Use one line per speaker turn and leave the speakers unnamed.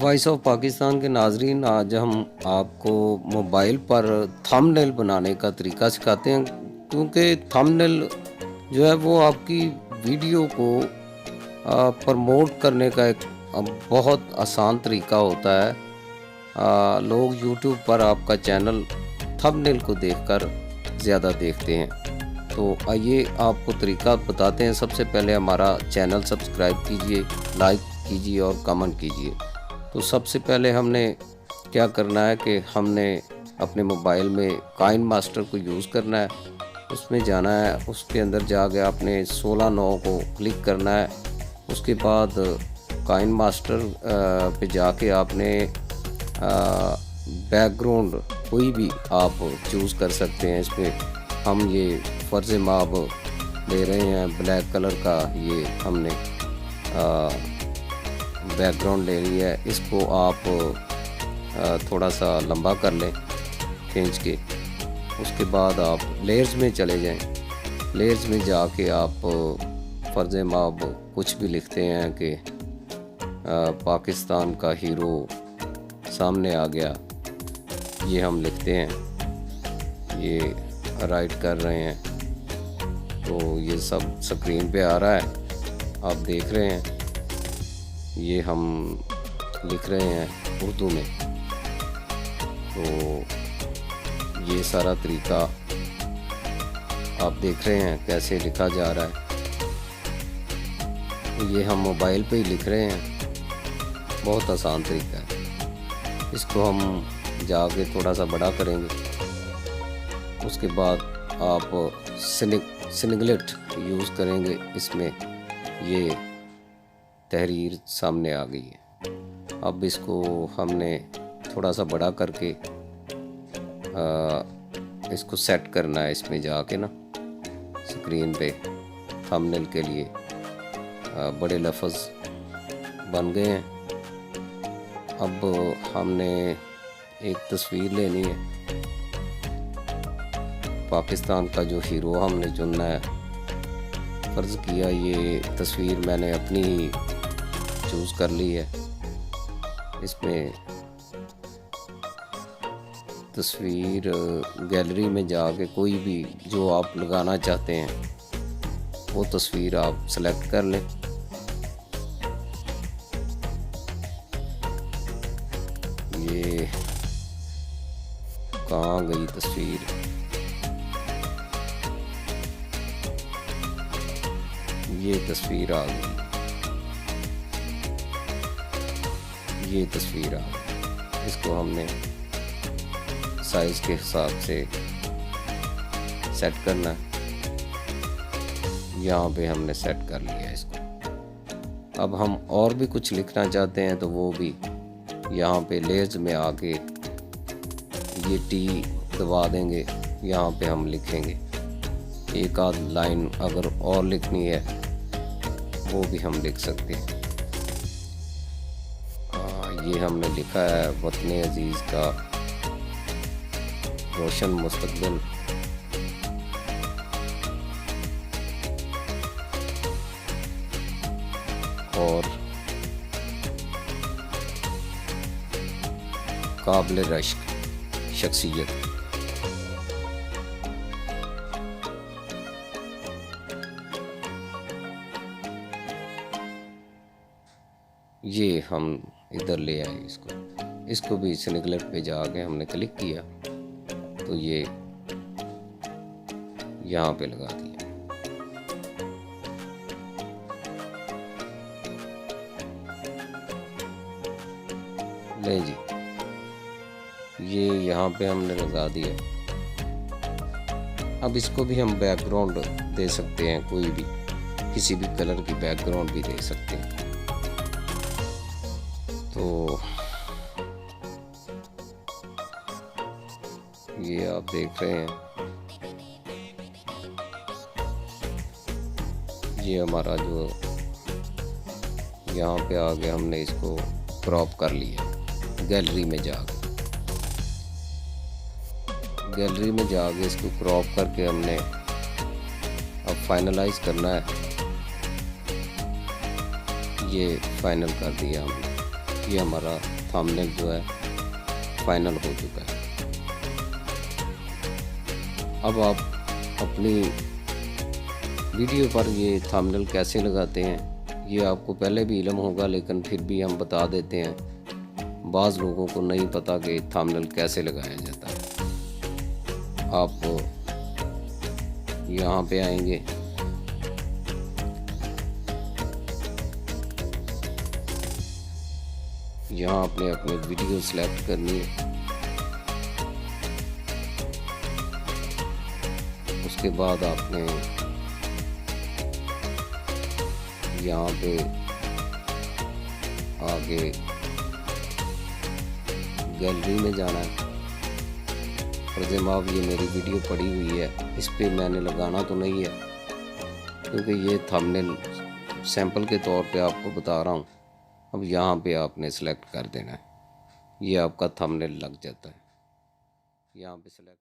Voice of Pakistan के नाजरीन, आज हम आपको मोबाइल पर थंबनेल बनाने का तरीका सिखाते हैं। क्योंकि थंबनेल जो है वो आपकी वीडियो को प्रमोट करने का एक बहुत आसान तरीका होता है। लोग यूट्यूब पर आपका चैनल थंबनेल को देखकर ज़्यादा देखते हैं। तो आइए आपको तरीका बताते हैं। सबसे पहले हमारा चैनल सब्सक्राइब कीजिए, लाइक कीजिए और कमेंट कीजिए। तो सबसे पहले हमने क्या करना है कि हमने अपने मोबाइल में काइन मास्टर को यूज़ करना है। उसमें जाना है, उसके अंदर जाके आपने 16/9 को क्लिक करना है। उसके बाद काइन मास्टर पे जाके आपने बैकग्राउंड कोई भी आप चूज़ कर सकते हैं। इसमें हम ये फ़र्ज़ माब ले रहे हैं ब्लैक कलर का, ये हमने बैकग्राउंड ले ली है। इसको आप थोड़ा सा लंबा कर लें खींच के। उसके बाद आप लेयर्स में चले जाएं। लेयर्स में जाके आप फ़र्ज़ माब कुछ भी लिखते हैं कि पाकिस्तान का हीरो सामने आ गया, ये हम लिखते हैं। ये राइट कर रहे हैं तो ये सब स्क्रीन पे आ रहा है, आप देख रहे हैं। ये हम लिख रहे हैं उर्दू में। तो ये सारा तरीका आप देख रहे हैं कैसे लिखा जा रहा है। तो ये हम मोबाइल पे ही लिख रहे हैं, बहुत आसान तरीका है। इसको हम जाके थोड़ा सा बड़ा करेंगे। उसके बाद आप सिंगलेट यूज़ करेंगे। इसमें ये तहरीर सामने आ गई है। अब इसको हमने थोड़ा सा बड़ा करके इसको सेट करना है। इसमें जाके ना स्क्रीन पे थंबनेल के लिए बड़े लफ्ज़ बन गए हैं। अब हमने एक तस्वीर लेनी है। पाकिस्तान का जो हीरो हमने चुनना है, फ़र्ज़ किया ये तस्वीर मैंने अपनी ही चूज़ कर ली है। इसमें तस्वीर गैलरी में जाके कोई भी जो आप लगाना चाहते हैं वो तस्वीर आप सेलेक्ट कर लें। ये कहाँ गई तस्वीर? ये तस्वीर आ गई, ये तस्वीर आ गई। इसको हमने साइज़ के हिसाब से सेट करना है। यहाँ पे हमने सेट कर लिया इसको। अब हम और भी कुछ लिखना चाहते हैं तो वो भी यहाँ पे लेयर्स में आके ये टी दबा देंगे। यहाँ पे हम लिखेंगे एक आध लाइन, अगर और लिखनी है वो भी हम लिख सकते हैं। ये हमने लिखा है वतन अजीज़ का रोशन मुस्तकबिल। और काबिल रश्क शख्सियत। ये हम इधर ले आए इसको भी सिंगलेट पे जाके हमने क्लिक किया तो ये यहाँ पे लगा दिया। ले जी, ये यहाँ पे हमने लगा दिया। अब इसको भी हम बैकग्राउंड दे सकते हैं, कोई भी किसी भी कलर की बैकग्राउंड भी दे सकते हैं। तो ये आप देख रहे हैं, ये हमारा जो यहाँ पे आ गया, हमने इसको क्रॉप कर लिया। गैलरी में जाके इसको क्रॉप करके हमने अब फाइनलाइज करना है। ये फाइनल कर दिया हमने। ये हमारा थंबनेल जो है फाइनल हो चुका है। अब आप अपनी वीडियो पर ये थंबनेल कैसे लगाते हैं ये आपको पहले भी इल्म होगा, लेकिन फिर भी हम बता देते हैं। बाज़ लोगों को नहीं पता कि थंबनेल कैसे लगाया जाता है। आप यहाँ पे आएंगे, यहाँ आपने अपनी वीडियो सेलेक्ट करनी है। उसके बाद आपने यहाँ पे आगे गैलरी में जाना है। और जब ये मेरी वीडियो पड़ी हुई है, इस पे मैंने लगाना तो नहीं है, क्योंकि ये थंबनेल सैंपल के तौर पे आपको बता रहा हूँ। अब यहाँ पे आपने सेलेक्ट कर देना है, ये आपका थंबनेल लग जाता है। यहाँ पे सेलेक्ट